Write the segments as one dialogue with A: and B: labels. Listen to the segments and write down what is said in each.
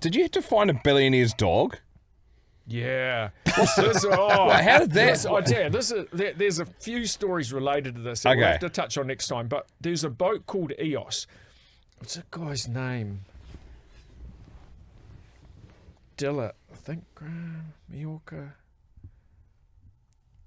A: Did you have to find a billionaire's dog?
B: Yeah.
A: How did that?
B: I tell you, there's a few stories related to this that we'll have to touch on next time. But there's a boat called Eos. What's that guy's name? Diller, I think. Mallorca.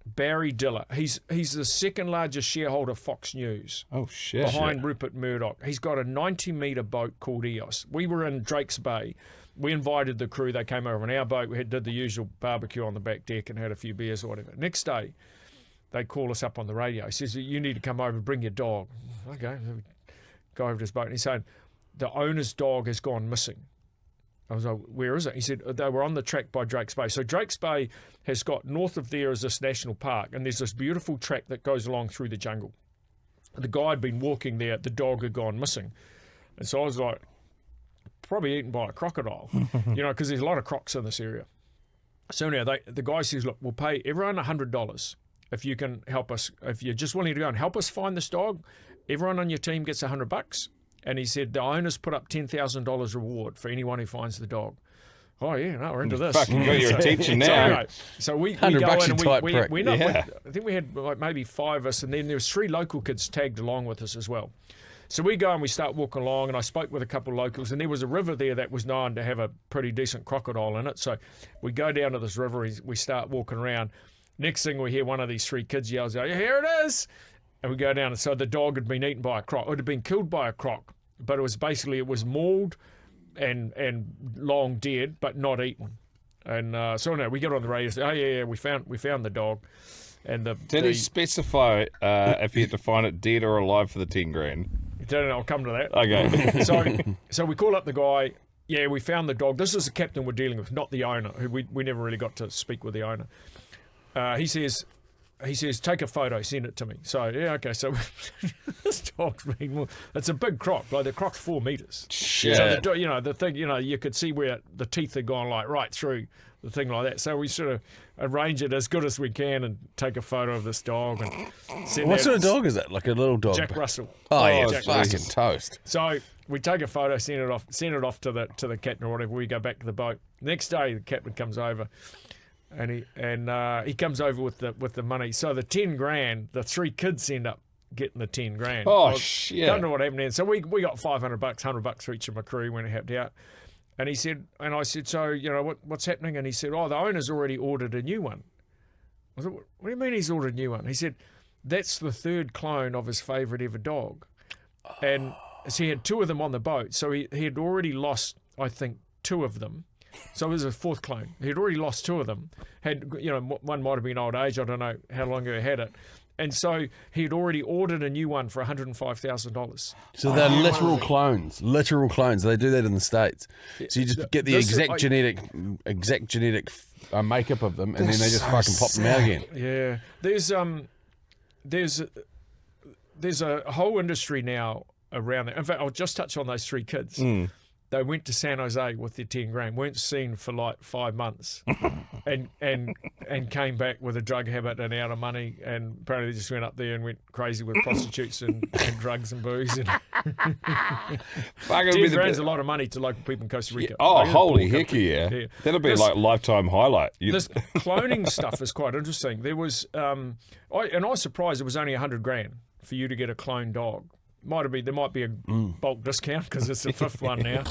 B: Barry Diller. He's the second largest shareholder of Fox News.
A: Oh, shit.
B: Behind Rupert Murdoch. He's got a 90-metre boat called Eos. We were in Drake's Bay. We invited the crew. They came over on our boat. We did the usual barbecue on the back deck and had a few beers or whatever. Next day, they call us up on the radio. He says, you need to come over and bring your dog. Okay. We go over to his boat. And he's saying, the owner's dog has gone missing. I was like, where is it? He said, they were on the track by Drake's Bay. So Drake's Bay has got, north of there is this national park, and there's this beautiful track that goes along through the jungle. The guy had been walking there. The dog had gone missing. And so I was like, probably eaten by a crocodile, because there's a lot of crocs in this area. So now the guy says, look, we'll pay everyone $100 if you can help us. If you're just willing to go and help us find this dog, everyone on your team gets $100. And he said the owners put up $10,000 reward for anyone who finds the dog. Oh yeah, no, we're into this.
A: Fucking got your attention now.
B: So we go in and
A: I
B: think we had like maybe 5 of us, and then there was 3 local kids tagged along with us as well. So we go and we start walking along, and I spoke with a couple of locals, and there was a river there that was known to have a pretty decent crocodile in it. So we go down to this river, we start walking around. Next thing we hear one of these 3 kids yells out, here it is! And we go down, and so the dog had been eaten by a croc. It had been killed by a croc, but it was mauled and long dead, but not eaten. And so no, we get on the radio and say, oh yeah, we found the dog. And
A: did he specify if he had to find it dead or alive for the 10 grand?
B: I'll come to that.
A: Okay.
B: So we call up the guy. Yeah, we found the dog. This is the captain we're dealing with, not the owner. Who we never really got to speak with the owner. He says, take a photo, send it to me. So yeah, okay. So this dog's been, it's a big croc. Like the croc's 4 meters.
A: Shit.
B: So the thing, you could see where the teeth had gone like right through the thing like that. So we sort of arrange it as good as we can and take a photo of this dog and send
C: What sort of dog is that? Like a little dog?
B: Jack Russell.
C: Oh yeah,
B: Jack
C: fucking
B: Russell.
C: toast.
B: So we take a photo, send it off to the captain or whatever. We go back to the boat. Next day, the captain comes over, and he comes over with the money. So the 10 grand, the 3 kids end up getting the 10 grand.
A: Oh shit!
B: Don't know what happened then. So we got $500, $100 for each of my crew when it helped out. And he said, and I said, so what's happening? And he said, the owner's already ordered a new one. I said, what do you mean he's ordered a new one? He said, that's the 3rd clone of his favourite ever dog. And so he had 2 of them on the boat. So he had already lost, I think, 2 of them. So it was a 4th clone. He'd already lost 2 of them. One might have been old age. I don't know how long he had it. And so he'd already ordered a new one for $105,000.
C: So they're literal clones. Literal clones. They do that in the States. So you just get the exact genetic makeup of them, and then they just fucking pop them out again.
B: Yeah. There's a whole industry now around that. In fact, I'll just touch on those 3 kids. They went to San Jose with their 10 grand, weren't seen for like 5 months, and came back with a drug habit and out of money, and apparently they just went up there and went crazy with prostitutes and drugs and booze. And 10 grand's a lot of money to local people in Costa Rica.
A: Yeah. Oh, holy heck yeah. That'll be like lifetime highlight.
B: This cloning stuff is quite interesting. There was, I was surprised it was only 100 grand for you to get a clone dog. There might be a bulk discount because it's the 5th one now.